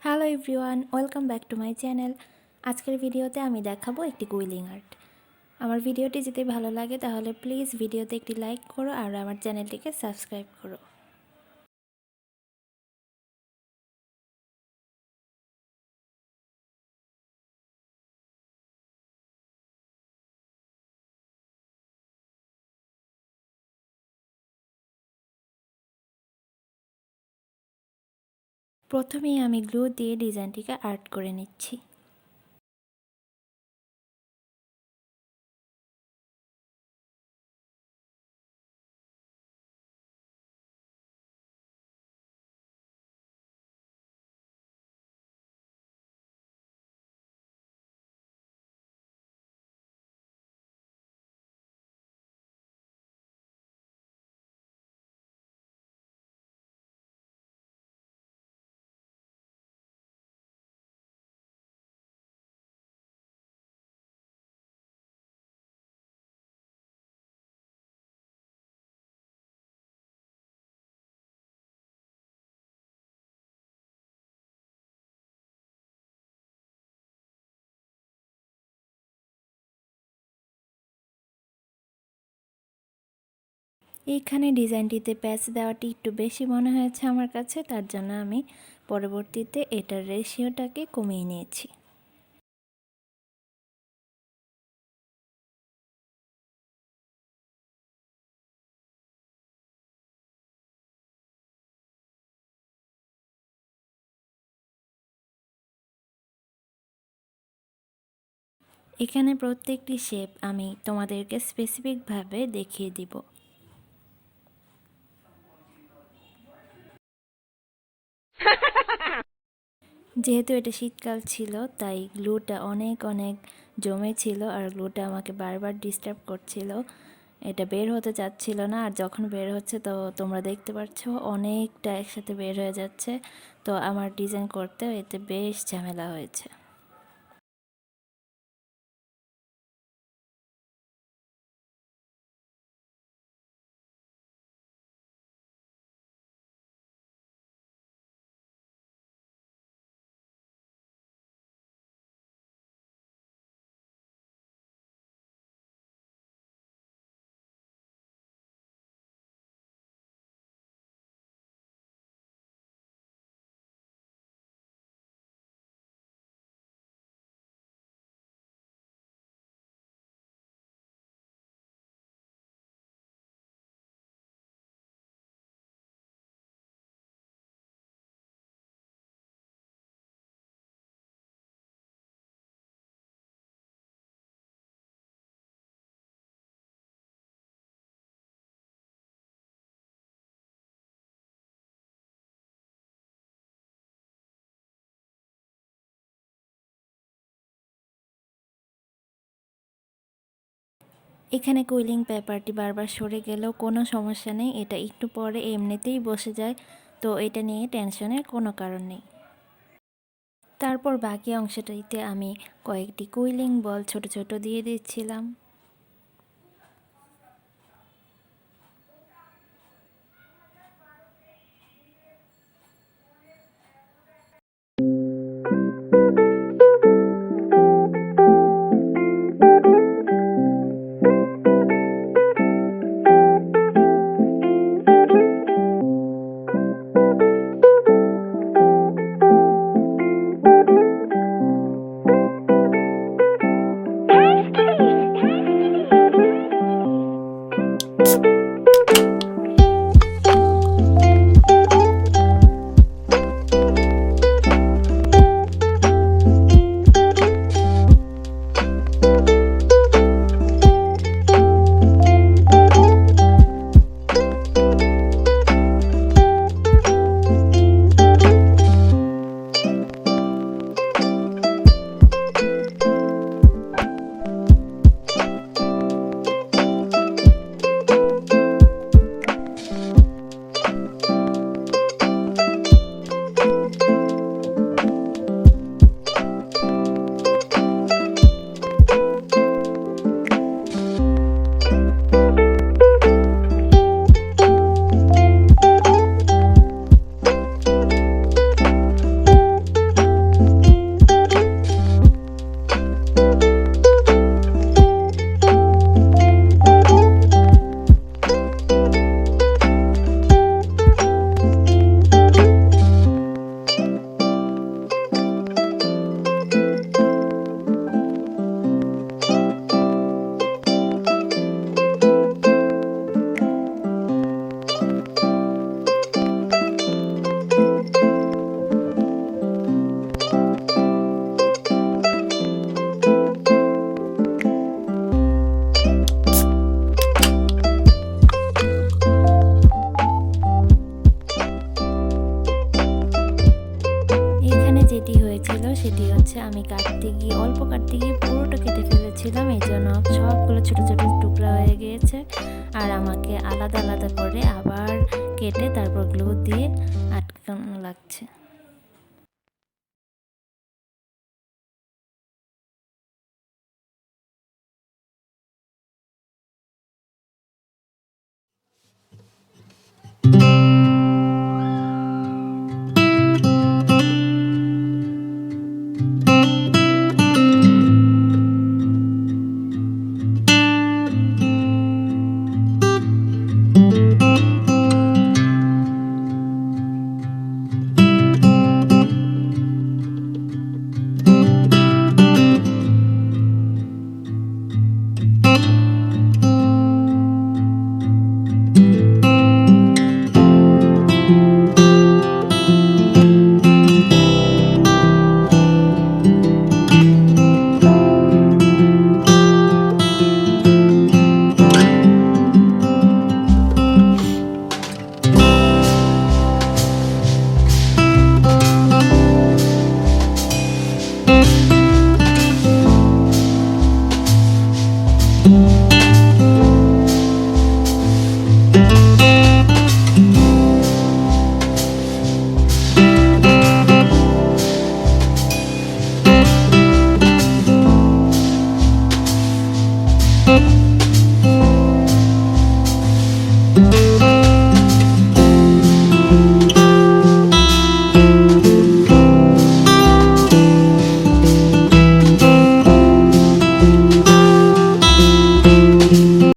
Hello everyone, welcome back to my channel. আজকের ভিডিওতে আমি দেখাবো একটি কুইলিং আর্ট। আমার ভিডিওটি যদি ভালো লাগে তাহলে প্লিজ ভিডিওতে একটি লাইক করো আর আমার চ্যানেলটিকে সাবস্ক্রাইব করো। প্রথমেই আমি গ্লু দিয়ে ডিজাইনটিকে আর্ট করে নিচ্ছি। এইখানে ডিজাইনটিতে প্যাচ দেওয়াটি একটু বেশি মনে হয়েছে আমার কাছে, তার জন্য আমি পরবর্তীতে এটার রেশিওটাকে কমিয়ে নিয়েছি। এখানে প্রত্যেকটি শেপ আমি তোমাদেরকে স্পেসিফিকভাবে দেখিয়ে দিব। যেহেতু এটা শীতকাল ছিল তাই গ্লুটা অনেক অনেক জমে ছিল আর গ্লুটা আমাকে বারবার ডিস্টার্ব করছিল, এটা বের হতে চাচ্ছিল না। আর যখন বের হচ্ছে তো তোমরা দেখতে পাচ্ছ অনেকটা একসাথে বের হয়ে যাচ্ছে, তো আমার ডিজাইন করতেও এতে বেশ ঝামেলা হয়েছে। এখানে কুইলিং পেপারটি বারবার সরে গেলেও কোনো সমস্যা নেই, এটা একটু পরে এমনিতেই বসে যায়, তো এটা নিয়ে টেনশনের কোনো কারণ নেই। তারপর বাকি অংশটাতে আমি কয়েকটি কুইলিং বল ছোট ছোট দিয়ে দিচ্ছিলাম। যেটি হয়েছিল সেটি হচ্ছে আমি কাটতে গিয়ে অল্প কাটতে গিয়ে পুরোটা কেটে ফেলেছিলাম, এই জন্য সবগুলো ছোটো ছোটো টুকরা হয়ে গিয়েছে। আর আমাকে আলাদা আলাদা করে আবার কেটে তারপর গ্লু দিয়ে আটকানো লাগছে।